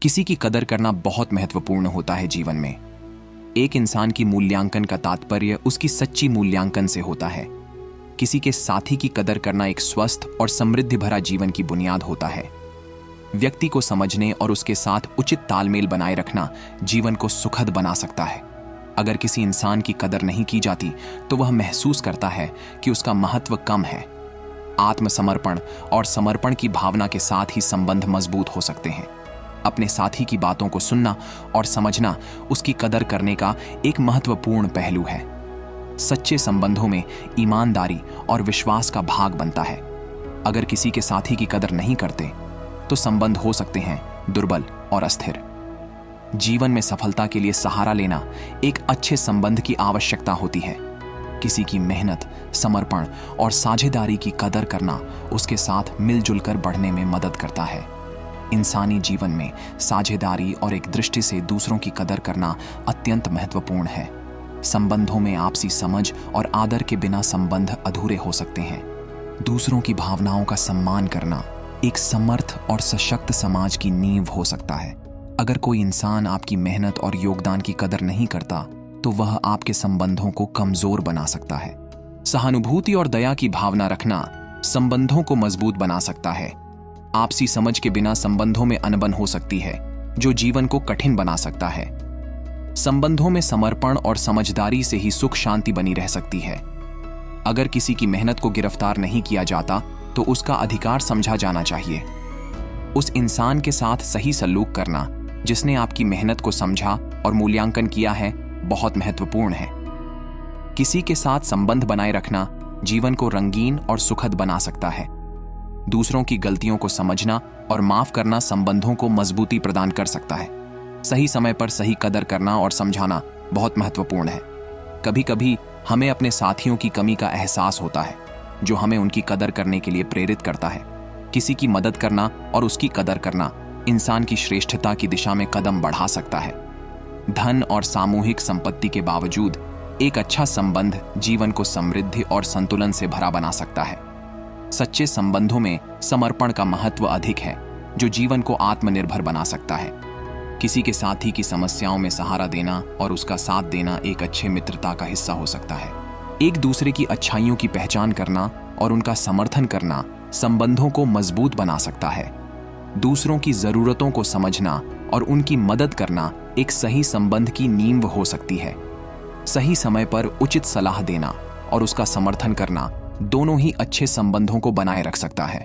किसी की कदर करना बहुत महत्वपूर्ण होता है जीवन में। एक इंसान की मूल्यांकन का तात्पर्य उसकी सच्ची मूल्यांकन से होता है। किसी के साथी की कदर करना एक स्वस्थ और समृद्धि भरा जीवन की बुनियाद होता है। व्यक्ति को समझने और उसके साथ उचित तालमेल बनाए रखना जीवन को सुखद बना सकता है। अगर किसी इंसान की कदर नहीं की जाती तो वह महसूस करता है कि उसका महत्व कम है। आत्मसमर्पण और समर्पण की भावना के साथ ही संबंध मजबूत हो सकते हैं। अपने साथी की बातों को सुनना और समझना उसकी कदर करने का एक महत्वपूर्ण पहलू है। सच्चे संबंधों में ईमानदारी और विश्वास का भाग बनता है। अगर किसी के साथी की कदर नहीं करते तो संबंध हो सकते हैं दुर्बल और अस्थिर। जीवन में सफलता के लिए सहारा लेना एक अच्छे संबंध की आवश्यकता होती है। किसी की मेहनत, समर्पण और साझेदारी की कदर करना उसके साथ मिलजुल कर बढ़ने में मदद करता है। इंसानी जीवन में साझेदारी और एक दृष्टि से दूसरों की कदर करना अत्यंत महत्वपूर्ण है। संबंधों में आपसी समझ और आदर के बिना संबंध अधूरे हो सकते हैं। दूसरों की भावनाओं का सम्मान करना एक समर्थ और सशक्त समाज की नींव हो सकता है। अगर कोई इंसान आपकी मेहनत और योगदान की कदर नहीं करता तो वह आपके संबंधों को कमजोर बना सकता है। सहानुभूति और दया की भावना रखना संबंधों को मजबूत बना सकता है। आपसी समझ के बिना संबंधों में अनबन हो सकती है, जो जीवन को कठिन बना सकता है। संबंधों में समर्पण और समझदारी से ही सुख शांति बनी रह सकती है। अगर किसी की मेहनत को गिरफ्तार नहीं किया जाता तो उसका अधिकार समझा जाना चाहिए। उस इंसान के साथ सही सलूक करना जिसने आपकी मेहनत को समझा और मूल्यांकन किया है बहुत महत्वपूर्ण है। किसी के साथ संबंध बनाए रखना जीवन को रंगीन और सुखद बना सकता है। दूसरों की गलतियों को समझना और माफ करना संबंधों को मजबूती प्रदान कर सकता है। सही समय पर सही कदर करना और समझाना बहुत महत्वपूर्ण है। कभी कभी हमें अपने साथियों की कमी का एहसास होता है, जो हमें उनकी कदर करने के लिए प्रेरित करता है। किसी की मदद करना और उसकी कदर करना इंसान की श्रेष्ठता की दिशा में कदम बढ़ा सकता है। धन और सामूहिक संपत्ति के बावजूद एक अच्छा संबंध जीवन को समृद्धि और संतुलन से भरा बना सकता है। सच्चे संबंधों में समर्पण का महत्व अधिक है, जो जीवन को आत्मनिर्भर बना सकता है। किसी के साथी की समस्याओं में सहारा देना और उसका साथ देना एक अच्छे मित्रता का हिस्सा हो सकता है। एक दूसरे की अच्छाइयों की पहचान करना और उनका समर्थन करना संबंधों को मजबूत बना सकता है। दूसरों की जरूरतों को समझना और उनकी मदद करना एक सही संबंध की नींव हो सकती है। सही समय पर उचित सलाह देना और उसका समर्थन करना दोनों ही अच्छे संबंधों को बनाए रख सकता है।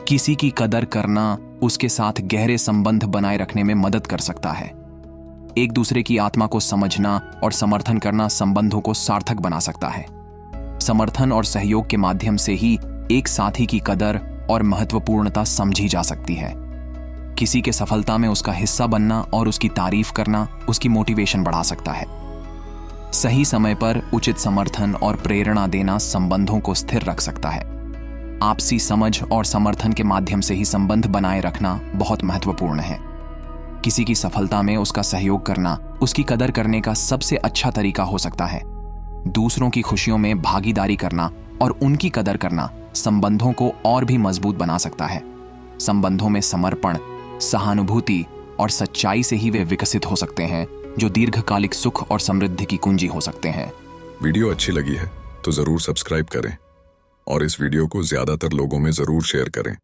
किसी की कदर करना उसके साथ गहरे संबंध बनाए रखने में मदद कर सकता है। एक दूसरे की आत्मा को समझना और समर्थन करना संबंधों को सार्थक बना सकता है। समर्थन और सहयोग के माध्यम से ही एक साथी की कदर और महत्वपूर्णता समझी जा सकती है। किसी के सफलता में उसका हिस्सा बनना और उसकी तारीफ करना उसकी मोटिवेशन बढ़ा सकता है। सही समय पर उचित समर्थन और प्रेरणा देना संबंधों को स्थिर रख सकता है। आपसी समझ और समर्थन के माध्यम से ही संबंध बनाए रखना बहुत महत्वपूर्ण है। किसी की सफलता में उसका सहयोग करना उसकी कदर करने का सबसे अच्छा तरीका हो सकता है। दूसरों की खुशियों में भागीदारी करना और उनकी कदर करना संबंधों को और भी मजबूत बना सकता है। संबंधों में समर्पण, सहानुभूति और सच्चाई से ही वे विकसित हो सकते हैं, जो दीर्घकालिक सुख और समृद्धि की कुंजी हो सकते हैं। वीडियो अच्छी लगी है तो जरूर सब्सक्राइब करें और इस वीडियो को ज्यादातर लोगों में जरूर शेयर करें।